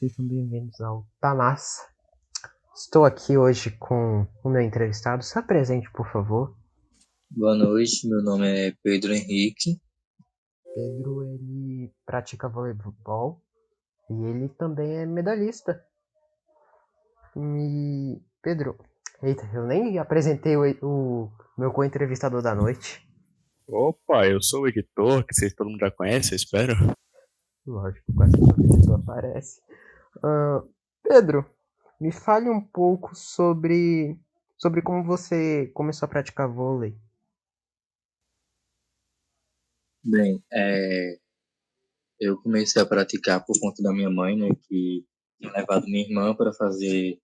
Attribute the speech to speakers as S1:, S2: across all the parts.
S1: Sejam bem-vindos ao Tá Massa. Estou aqui hoje com o meu entrevistado. Se apresente, por favor.
S2: Boa noite, meu nome é Pedro Henrique.
S1: Pedro, ele pratica voleibol e ele também é medalhista. E, Pedro, eita, eu nem apresentei o meu co-entrevistador da noite.
S3: Opa, eu sou o editor, que vocês todo mundo já conhece, eu espero.
S1: Lógico, quase toda vez tu aparece. Ah, Pedro, me fale um pouco sobre como você começou a praticar vôlei.
S2: Bem, eu comecei a praticar por conta da minha mãe, né, que tinha levado minha irmã para fazer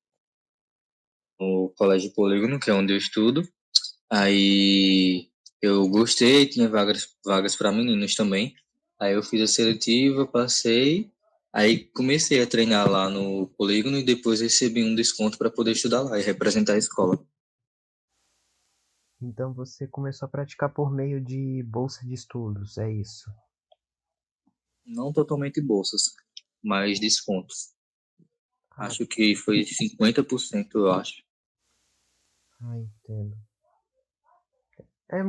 S2: o Colégio Polígono, que é onde eu estudo. Aí eu gostei, tinha vagas para meninos também. Aí eu fiz a seletiva, passei. Aí comecei a treinar lá no Polígono e depois recebi um desconto para poder estudar lá e representar a escola.
S1: Então você começou a praticar por meio de bolsa de estudos, é isso?
S2: Não totalmente bolsas, mas descontos.
S1: Ah,
S2: Acho que foi 50%, eu acho.
S1: entendo. É,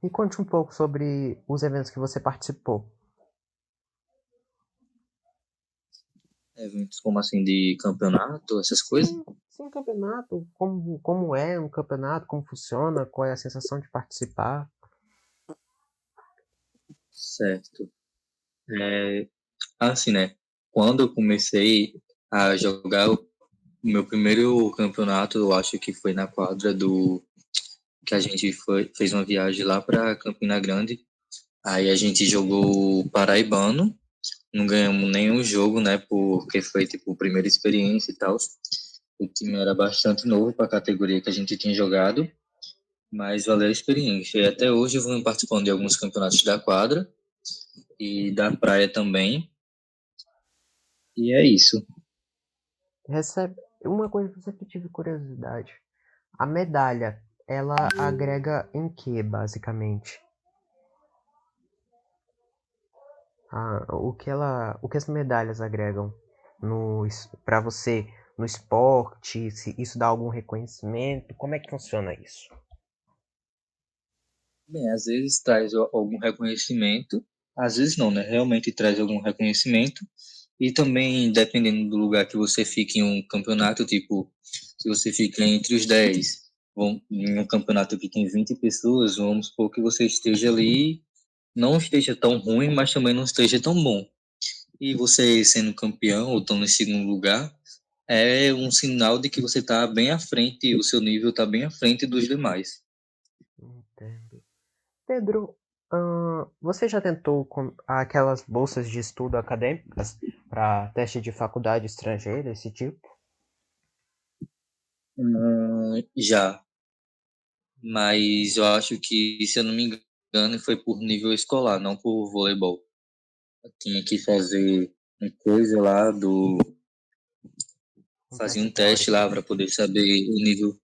S1: me conte um pouco sobre os eventos que você participou.
S2: Eventos como assim de campeonato, essas coisas.
S1: Sim, campeonato. Como é um campeonato, como funciona, qual é a sensação de participar.
S2: Certo. É, assim, né? Quando eu comecei a jogar o meu primeiro campeonato, eu acho que foi na quadra do que a gente fez uma viagem lá para Campina Grande. Aí a gente jogou o Paraibano, não ganhamos nenhum jogo, né? Porque foi tipo a primeira experiência e tal. O time era bastante novo para a categoria que a gente tinha jogado, mas valeu a experiência. E até hoje eu venho participando de alguns campeonatos da quadra e da praia também. E é isso.
S1: Recebe uma coisa que eu sempre tive curiosidade. A medalha, ela agrega em que, basicamente? O que as medalhas agregam no para você no esporte? Se isso dá algum reconhecimento? Como é que funciona isso?
S2: Bem, às vezes traz algum reconhecimento, às vezes não, né? Realmente traz algum reconhecimento. E também, dependendo do lugar que você fica em um campeonato, tipo, se você fica entre os 10, em um campeonato que tem 20 pessoas, vamos supor que você esteja ali, não esteja tão ruim, mas também não esteja tão bom. E você sendo campeão ou estando em segundo lugar, é um sinal de que você está bem à frente, o seu nível está bem à frente dos demais.
S1: Entendo. Pedro, você já tentou aquelas bolsas de estudo acadêmicas para teste de faculdade estrangeira, esse tipo?
S2: Já, mas eu acho que, se eu não me engano, foi por nível escolar, não por voleibol. Eu tinha que fazer uma coisa lá
S1: Um
S2: fazia
S1: teste
S2: um teste
S1: teórico.
S2: lá para poder saber o nível.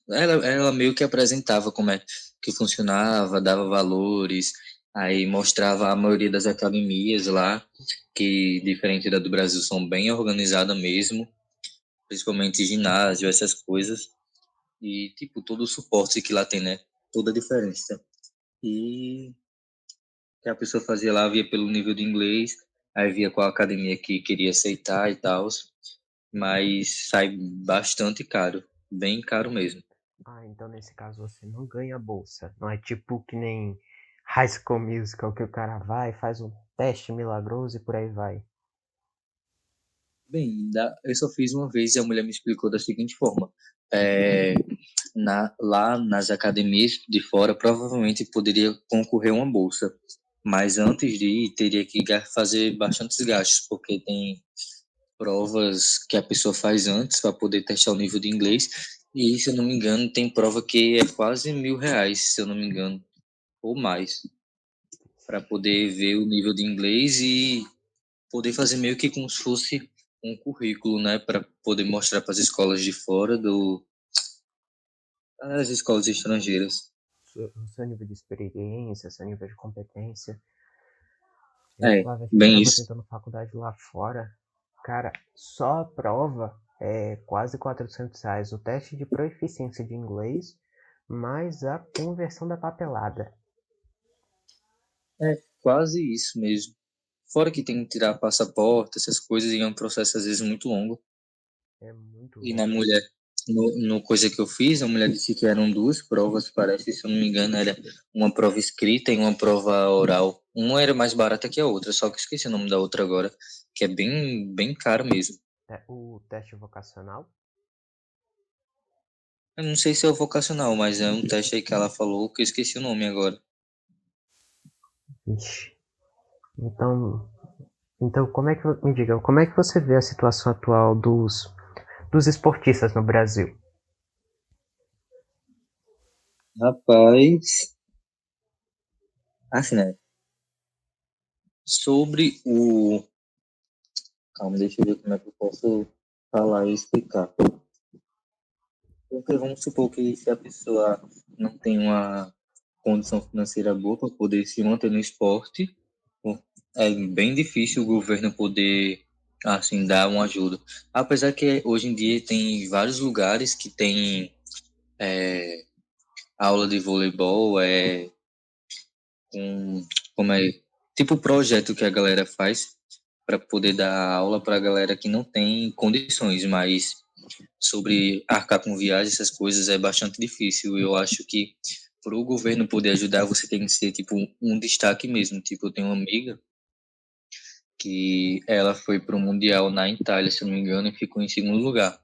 S2: Ela meio que apresentava como é que funcionava, dava valores, aí mostrava a maioria das academias lá, que diferente da do Brasil são bem organizadas mesmo, principalmente ginásio, essas coisas, e tipo todo o suporte que lá tem, né? Toda a diferença. E que a pessoa fazia lá, via pelo nível de inglês, aí via qual academia que queria aceitar e tal, mas sai bastante caro, bem caro mesmo.
S1: Então nesse caso você não ganha bolsa. Não é tipo que nem High School Musical que o cara vai, faz um teste milagroso e por aí vai.
S2: Bem, eu só fiz uma vez e a mulher me explicou da seguinte forma: é, lá nas academias de fora, provavelmente poderia concorrer uma bolsa, mas antes de ir, teria que fazer bastantes gastos, porque tem provas que a pessoa faz antes para poder testar o nível de inglês. E, se eu não me engano, tem prova que é quase R$ 1.000, se eu não me engano, ou mais, para poder ver o nível de inglês e poder fazer meio que como se fosse um currículo, né, para poder mostrar para as escolas de fora as escolas estrangeiras.
S1: O seu nível de experiência, seu nível de competência. Eu
S2: É,
S1: atualmente
S2: bem
S1: estava
S2: isso.
S1: tentando faculdade lá fora. Cara, só a prova é quase R$ 400. O teste de proficiência de inglês, mais a conversão da papelada.
S2: É quase isso mesmo. Fora que tem que tirar passaporte, essas coisas, e é um processo às vezes muito longo.
S1: É muito
S2: E na
S1: longo.
S2: mulher, no coisa que eu fiz, a mulher disse que eram duas provas, parece, se eu não me engano, era uma prova escrita e uma prova oral. Uma era mais barata que a outra, só que eu esqueci o nome da outra agora, que é bem, bem caro mesmo.
S1: É o teste vocacional.
S2: Eu não sei se é o vocacional, mas é um teste aí que ela falou que eu esqueci o nome agora.
S1: Ixi. Então, como é que me diga, como é que você vê a situação atual dos esportistas no Brasil?
S2: Rapaz, assim, né? Sobre o. Calma, deixa eu ver como é que eu posso falar e explicar. Porque vamos supor que se a pessoa não tem uma condição financeira boa para poder se manter no esporte, bom, é bem difícil o governo poder assim dar uma ajuda. Apesar que hoje em dia tem vários lugares que tem aula de voleibol, um, como é tipo projeto que a galera faz para poder dar aula para a galera que não tem condições, mas sobre arcar com viagem, essas coisas é bastante difícil. Eu acho que para o governo poder ajudar, você tem que ser tipo um destaque mesmo. Tipo, eu tenho uma amiga que ela foi para o Mundial na Itália, se eu não me engano, e ficou em segundo lugar.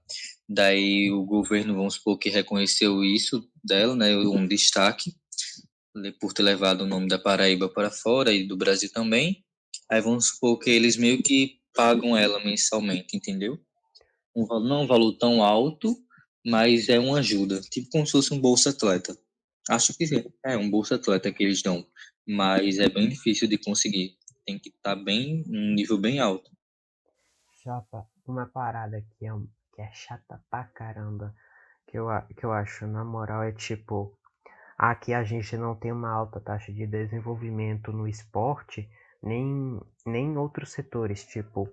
S2: Daí o governo, vamos supor, que reconheceu isso dela, né, um destaque, por ter levado o nome da Paraíba para fora e do Brasil também. Aí vamos supor que eles meio que pagam ela mensalmente, entendeu? Não é um valor tão alto, mas é uma ajuda, tipo como se fosse um Bolsa Atleta. Acho que é um Bolsa Atleta que eles dão, mas é bem difícil de conseguir. Tem que estar bem, um nível bem alto.
S1: Chapa, uma parada que é chata pra caramba, que eu acho, na moral, é tipo, aqui a gente não tem uma alta taxa de desenvolvimento no esporte, nem em outros setores, tipo,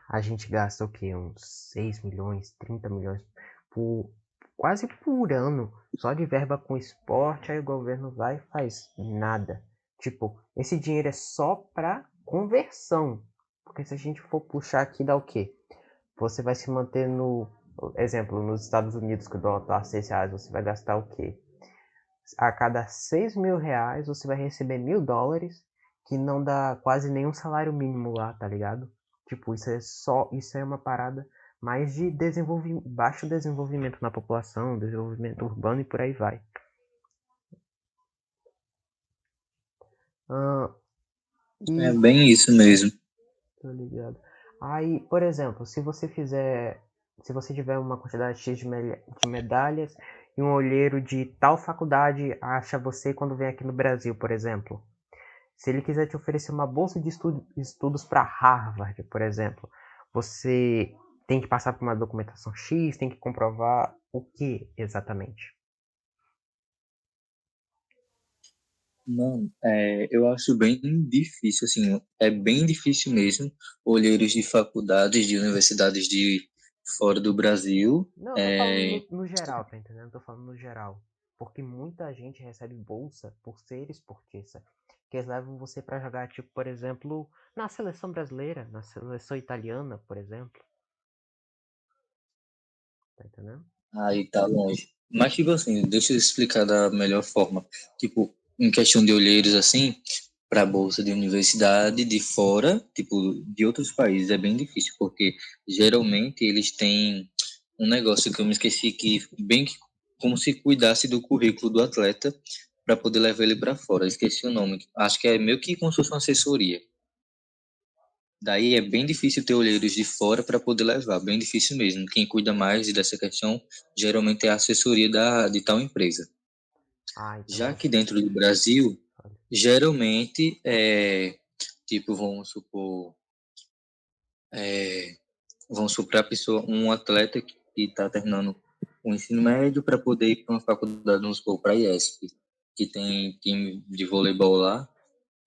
S1: a gente gasta o quê? Uns 6 milhões, 30 milhões por, quase por ano, só de verba com esporte, aí o governo vai e faz nada. Tipo, esse dinheiro é só pra conversão. Porque se a gente for puxar aqui, dá o quê? Você vai se manter no. Exemplo, nos Estados Unidos, que o dólar tá R$ 6, você vai gastar o quê? A cada R$ 6.000 você vai receber US$ 1.000, que não dá quase nenhum salário mínimo lá, tá ligado? Tipo, isso é uma parada mais de baixo desenvolvimento na população, desenvolvimento urbano e por aí vai. Ah,
S2: É
S1: e
S2: bem isso mesmo.
S1: tô ligado. Aí, por exemplo, se você tiver uma quantidade X de medalhas e um olheiro de tal faculdade acha você quando vem aqui no Brasil, por exemplo. Se ele quiser te oferecer uma bolsa de estudos para Harvard, por exemplo, você tem que passar por uma documentação X, tem que comprovar o que exatamente?
S2: Não, eu acho bem difícil, assim, é bem difícil mesmo. Olheiros de faculdades, de universidades de fora do Brasil,
S1: Não, eu tô falando no geral, tá entendendo? Eu tô falando no geral. Porque muita gente recebe bolsa por ser esportista. Que eles levam você para jogar, tipo, por exemplo, na seleção brasileira, na seleção italiana, por exemplo. Tá entendendo?
S2: aí tá longe. Mas, tipo assim, deixa eu explicar da melhor forma. Tipo, em questão de olheiros, assim, para bolsa de universidade de fora, tipo, de outros países, é bem difícil, porque geralmente eles têm um negócio que eu me esqueci que bem que como se cuidasse do currículo do atleta para poder levar ele para fora. Esqueci o nome. Acho que é meio que como se fosse uma assessoria. Daí é bem difícil ter olheiros de fora para poder levar, bem difícil mesmo. Quem cuida mais dessa questão geralmente é a assessoria de tal empresa.
S1: Ah, então
S2: Já que
S1: você.
S2: dentro do Brasil, geralmente tipo, é, vamos supor a pessoa, um atleta que está terminando o ensino médio para poder ir para uma faculdade, vamos supor, para a IESP, que tem time de voleibol lá.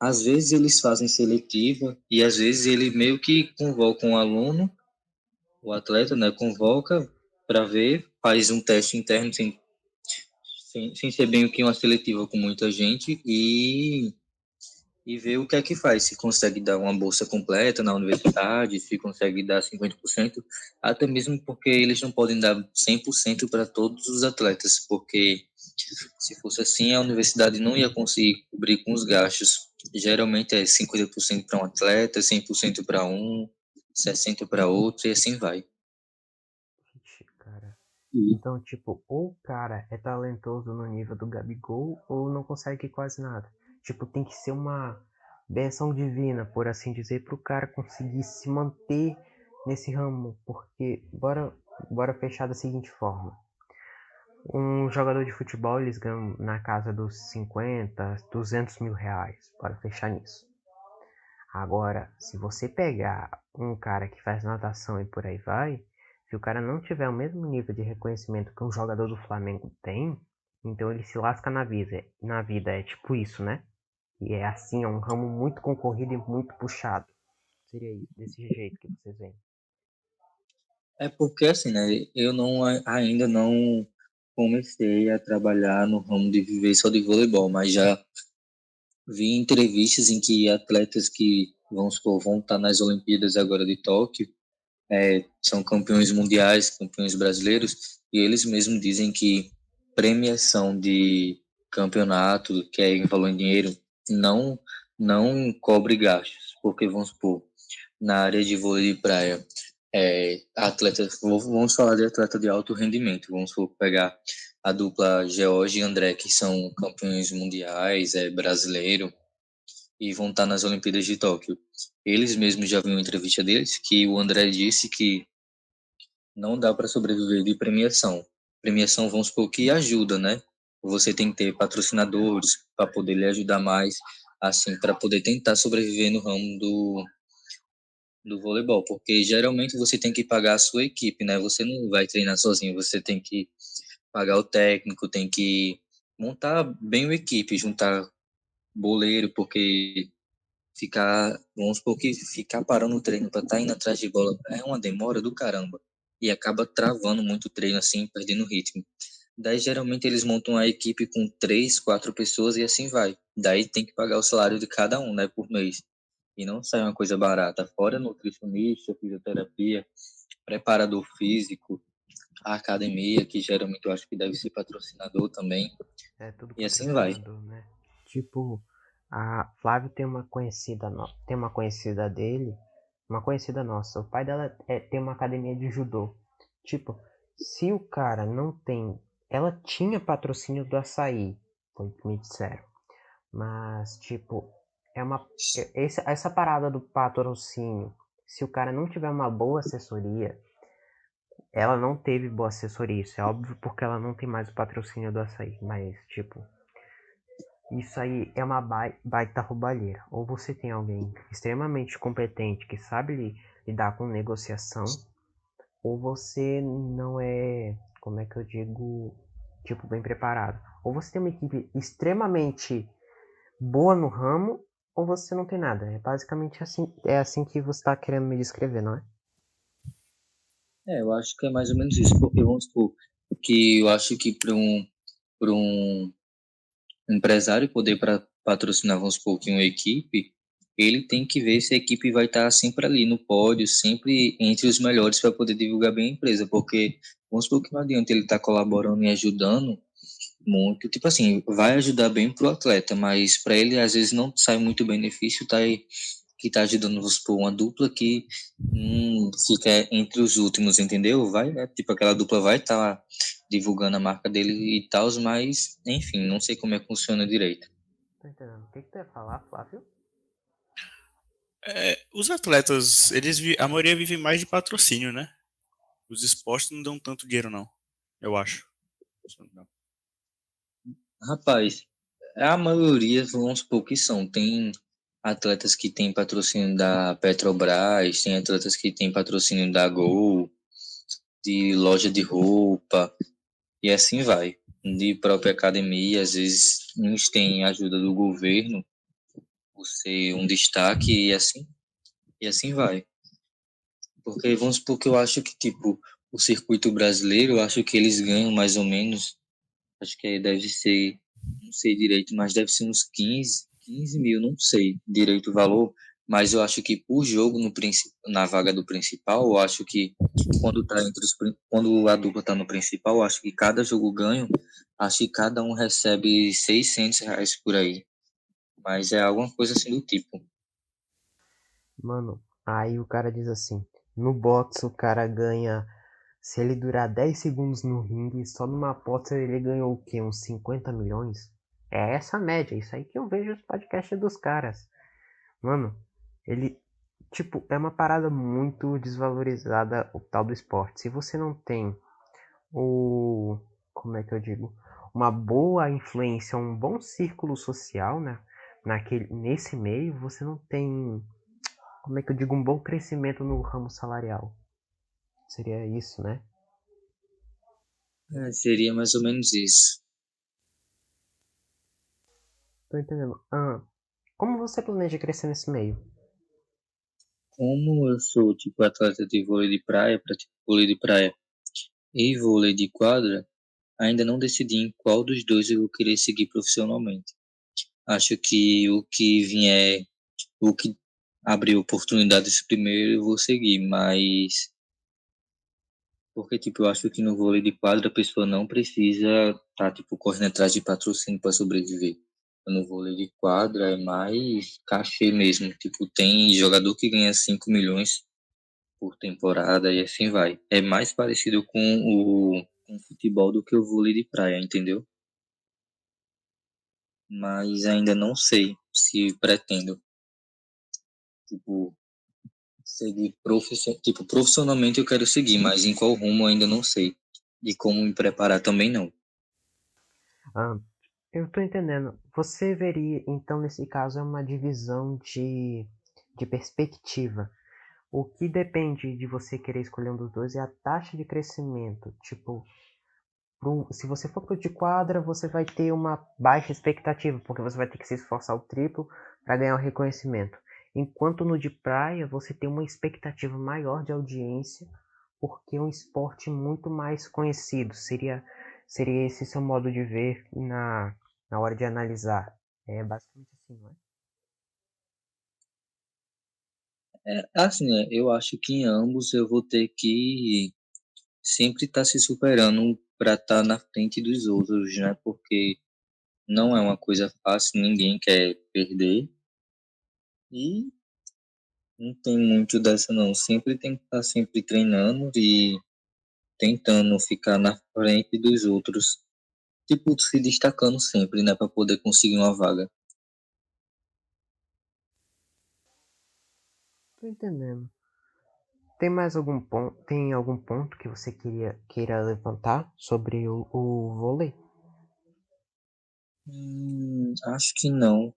S2: às vezes eles fazem seletiva e às vezes ele meio que convoca um aluno, o atleta, né, convoca para ver, faz um teste interno sem ser bem o que uma seletiva com muita gente e ver o que é que faz, se consegue dar uma bolsa completa na universidade, se consegue dar 50%, até mesmo porque eles não podem dar 100% para todos os atletas, porque se fosse assim, a universidade não ia conseguir cobrir com os gastos. Geralmente é 50% para um atleta, 100% para um, 60% para outro e assim vai.
S1: Ixi, cara.
S2: E
S1: Então, tipo, ou o cara é talentoso no nível do Gabigol, ou não consegue quase nada. Tipo, tem que ser uma benção divina, por assim dizer, pro cara conseguir se manter nesse ramo. Porque, bora fechar da seguinte forma. Um jogador de futebol, eles ganham na casa dos 50, 200 mil reais. Bora fechar nisso. Agora, se você pegar um cara que faz natação e por aí vai, se o cara não tiver o mesmo nível de reconhecimento que um jogador do Flamengo tem, então ele se lasca na vida. Na vida é tipo isso, né? E é assim, é um ramo muito concorrido e muito puxado. Seria isso, desse jeito que vocês veem.
S2: é porque assim, né, eu não ainda não comecei a trabalhar no ramo de viver só de voleibol, mas já vi entrevistas em que atletas que, vamos supor, vão estar nas Olimpíadas agora de Tóquio, são campeões mundiais, campeões brasileiros, e eles mesmos dizem que premiação de campeonato, que é em valor em dinheiro, não, não cobre gastos, porque, vamos supor, na área de vôlei de praia, vamos falar de atleta de alto rendimento, vamos supor, pegar a dupla George e André, que são campeões mundiais, brasileiro, e vão estar nas Olimpíadas de Tóquio. Eles mesmos já viram uma entrevista deles que o André disse que não dá para sobreviver de premiação. Premiação, vamos supor, que ajuda, né? Você tem que ter patrocinadores para poder lhe ajudar mais, assim, para poder tentar sobreviver no ramo do voleibol, porque geralmente você tem que pagar a sua equipe, né? Você não vai treinar sozinho, você tem que pagar o técnico, tem que montar bem a equipe, juntar boleiro, porque vamos supor que ficar parando o treino para estar indo atrás de bola é uma demora do caramba. E acaba travando muito o treino assim, perdendo o ritmo. Daí geralmente eles montam a equipe com 3, 4 pessoas e assim vai. Daí tem que pagar o salário de cada um, né, por mês. E não sai uma coisa barata. Fora nutricionista, fisioterapia, preparador físico, a academia, que geralmente eu acho que deve ser patrocinador também.
S1: É tudo
S2: E assim vai.
S1: patrocinador, né? Tipo, a Flávia tem uma conhecida, tem uma conhecida dele, uma conhecida nossa. O pai dela tem uma academia de judô. Tipo, se o cara não tem, ela tinha patrocínio do açaí, foi o que me disseram. Mas, tipo, é uma. Essa parada do patrocínio, se o cara não tiver uma boa assessoria, ela não teve boa assessoria, isso é óbvio porque ela não tem mais o patrocínio do açaí. Mas, tipo, isso aí é uma baita roubalheira. Ou você tem alguém extremamente competente que sabe lidar com negociação, ou você não é, como é que eu digo, tipo, bem preparado. Ou você tem uma equipe extremamente boa no ramo, ou você não tem nada. É basicamente assim, é assim que você está querendo me descrever, não é?
S2: Eu acho que é mais ou menos isso, porque vamos supor que eu acho que para um empresário poder patrocinar, vamos supor, que uma equipe, ele tem que ver se a equipe vai estar sempre ali no pódio, sempre entre os melhores para poder divulgar bem a empresa, porque vamos supor que não adianta ele estar colaborando e ajudando muito, tipo assim, vai ajudar bem pro atleta, mas para ele às vezes não sai muito benefício, tá aí que tá ajudando, vamos supor, uma dupla que fica entre os últimos, entendeu? Vai, né? Tipo, aquela dupla vai estar divulgando a marca dele e tal, mas, enfim, não sei como é que funciona direito.
S1: Tô entendendo. O que tu ia falar, Flávio?
S3: Os atletas, a maioria vive mais de patrocínio, né? Os esportes não dão tanto dinheiro, não. Eu acho.
S2: Rapaz, a maioria, vamos supor que são. Tem atletas que têm patrocínio da Petrobras, tem atletas que têm patrocínio da Gol, de loja de roupa, e assim vai. De própria academia, às vezes uns têm ajuda do governo, por ser um destaque e assim vai. Porque vamos supor que eu acho que, tipo, o circuito brasileiro, eu acho que eles ganham mais ou menos, acho que deve ser, não sei direito, mas deve ser uns 15 mil, não sei direito o valor, mas eu acho que por jogo na vaga do principal, eu acho que quando a dupla tá no principal, eu acho que cada jogo ganho, acho que cada um recebe R$ 600 por aí. Mas é alguma coisa assim do tipo.
S1: Mano, aí o cara diz assim: no boxe o cara ganha. Se ele durar 10 segundos no ringue, só numa aposta ele ganhou o quê? Uns 50 milhões? É essa a média, isso aí que eu vejo os podcasts dos caras. Mano, ele, tipo, é uma parada muito desvalorizada o tal do esporte. Se você não tem o, como é que eu digo? Uma boa influência, um bom círculo social, né? Nesse meio, você não tem, como é que eu digo, um bom crescimento no ramo salarial. Seria isso, né?
S2: Seria mais ou menos isso.
S1: Tô entendendo. Como você planeja crescer nesse meio?
S2: Como eu sou, tipo, atleta de vôlei de praia, pratico vôlei de praia e vôlei de quadra, ainda não decidi em qual dos dois eu vou querer seguir profissionalmente. Acho que o que abrir oportunidades primeiro eu vou seguir, mas porque, tipo, eu acho que no vôlei de quadra a pessoa não precisa tá, tipo, correndo atrás de patrocínio para sobreviver. No vôlei de quadra é mais cachê mesmo. Tipo, tem jogador que ganha 5 milhões por temporada e assim vai. É mais parecido com o futebol do que o vôlei de praia, entendeu? Mas ainda não sei se pretendo, tipo, tipo, profissionalmente eu quero seguir, mas em qual rumo eu ainda não sei. E como me preparar também não.
S1: Ah, eu tô entendendo. Você veria, então, nesse caso, é uma divisão de perspectiva. O que depende de você querer escolher um dos dois é a taxa de crescimento. Tipo, se você for pro de quadra, você vai ter uma baixa expectativa, porque você vai ter que se esforçar o triplo para ganhar o reconhecimento. Enquanto no de praia, você tem uma expectativa maior de audiência, porque é um esporte muito mais conhecido. Seria esse seu modo de ver na hora de analisar. É basicamente assim, não é?
S2: Assim, eu acho que em ambos eu vou ter que sempre estar se superando para estar na frente dos outros, né? Porque não é uma coisa fácil, ninguém quer perder. E não tem muito dessa não. Sempre tem que estar sempre treinando e tentando ficar na frente dos outros. Tipo, se destacando sempre, né? Para poder conseguir uma vaga.
S1: Tô entendendo. Tem algum ponto que você queira levantar sobre o vôlei?
S2: Acho que não.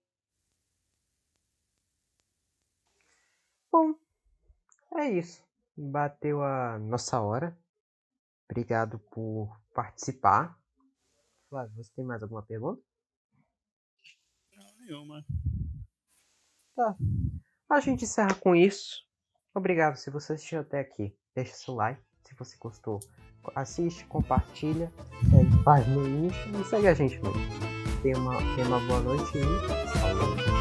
S1: Bom, é isso. Bateu a nossa hora. Obrigado por participar. Flávio, você tem mais alguma pergunta?
S3: Não, nenhuma.
S1: Tá. A gente encerra com isso. Obrigado se você assistiu até aqui. Deixa seu like. Se você gostou, assiste, compartilha, segue no Insta e segue a gente mesmo. Tenha uma boa noite e falou.